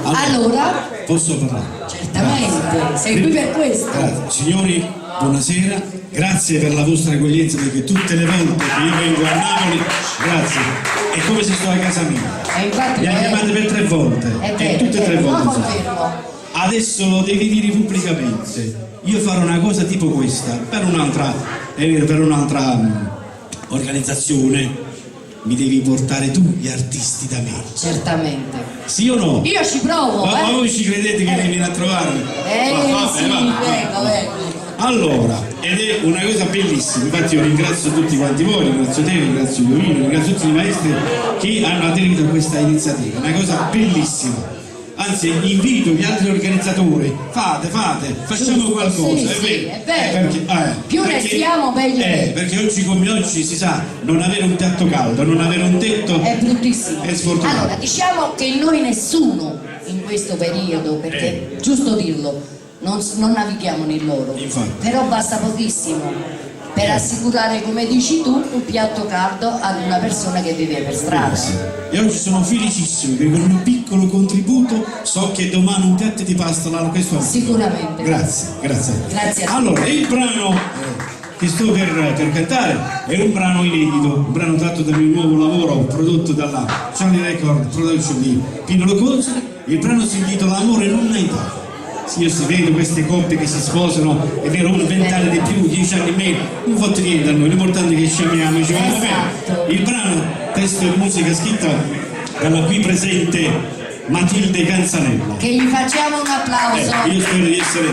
Allora, posso parlare? Certamente, sei qui per questo. Grazie. Signori, buonasera, grazie per la vostra accoglienza, perché tutte le volte che io vengo a Napoli, grazie, è come se sto a casa mia. Infatti Mi ha chiamato per 3 volte, e tutte e 3 volte. Adesso lo devi dire pubblicamente. Io farò una cosa tipo questa, per un'altra organizzazione. Mi devi portare tu gli artisti da me. Certamente. Sì o no? Io ci provo. Ma voi ci credete che venite a trovarmi? Vengo. Allora, ed è una cosa bellissima, infatti io ringrazio tutti quanti voi, ringrazio te, ringrazio Iovino, ringrazio tutti i maestri che hanno aderito a questa iniziativa, una cosa bellissima. Anzi, invito gli altri organizzatori, facciamo qualcosa, è vero. Più restiamo meglio. Perché oggi come oggi si sa, non avere un piatto caldo, non avere un tetto è bruttissimo. È sfortunato. Allora, diciamo che noi nessuno in questo periodo, perché giusto dirlo, non navighiamo nel loro. Infatti. Però basta pochissimo per assicurare, come dici tu, un piatto caldo ad una persona che vive per strada. E oggi sono felicissimo che con un piccolo contributo so che domani un piatto di pasta l'hanno questo. Sicuramente. Grazie. Allora, il brano che sto per cantare è un brano inedito, un brano tratto dal mio nuovo lavoro prodotto dalla Charlie Record Production di Pino Locozzi. Il brano si intitola Amore non hai età. Sì, io si vedo queste coppie che si sposano, è vero, uno 20 anni di più, 10 anni in meno, non fa niente a noi, l'importante è che ci amiamo, ci vogliamo bene. Il brano, testo e musica scritta dalla qui presente Matilde Canzanella. Che gli facciamo un applauso. Io spero di essere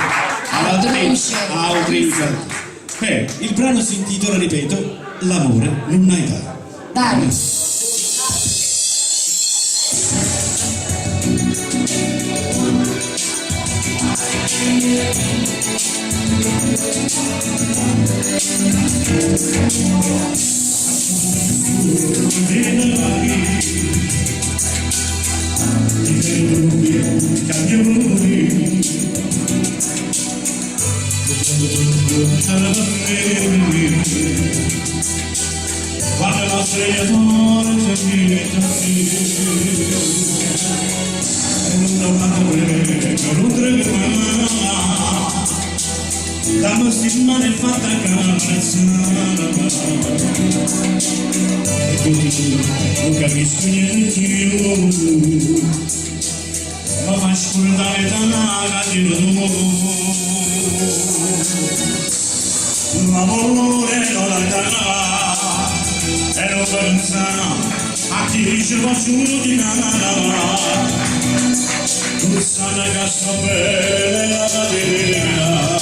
all'altezza. Il brano si intitola, ripeto, L'amore non ha età. Dai. Quando la sveglia torna dammi stima nel fatta carrezzare non capisco niente io ma fa ascoltare da radio l'amore non la darà e non pensa a chi dice faccio di nada tu sai che sto bene la verità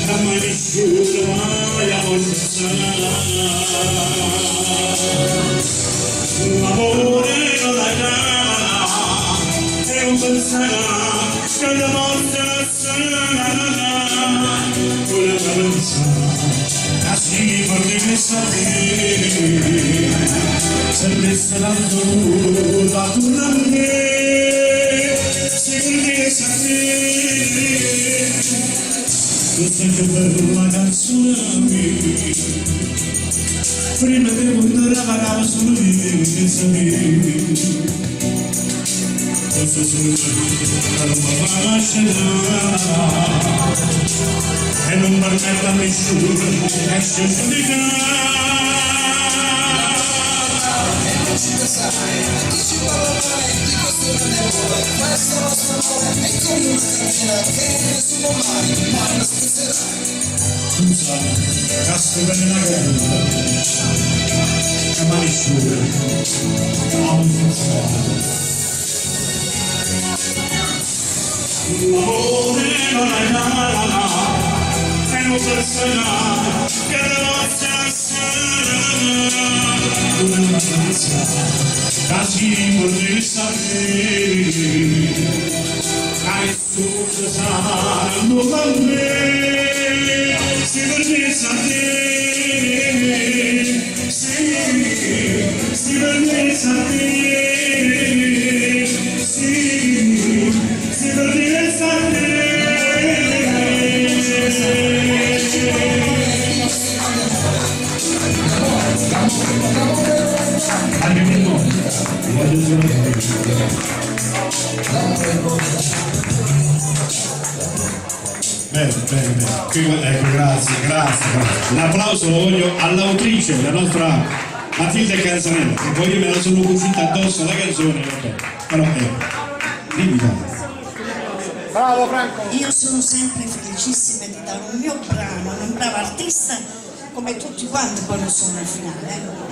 come nessuno mai a l'amore non la darà e non penserà che la morte sarà quella che pensa così vorrei sapere sempre stato da tornare tu sei più bella la canzone prima che quando lavoravo solo io questo solo non mi lascerà e non permetta a nessuno che si giudica non ci penserai, tu ci parlerai di questo non è amore, questo nostro amore è come una catena che nessuno mai lo spezzerai. Tu sai, cazzo bene la guerra, che mai nessuno ha un funzionario. L'amore non è nada, e non penserà che la nostra sarà. Una danza, così vorrei sapere, hai tutto sanno con me, si vorrei sapere, si vorrei sapere, si vorrei sapere. Anche per noi, Ecco, grazie. L'applauso lo voglio all'autrice, la nostra Matilde Canzanella, che poi io me la sono cucita addosso alla canzone, vabbè. Però dimmi. Bravo Franco! Io sono sempre felicissima di dare un mio brano, un bravo artista, come tutti quanti poi lo sono al finale.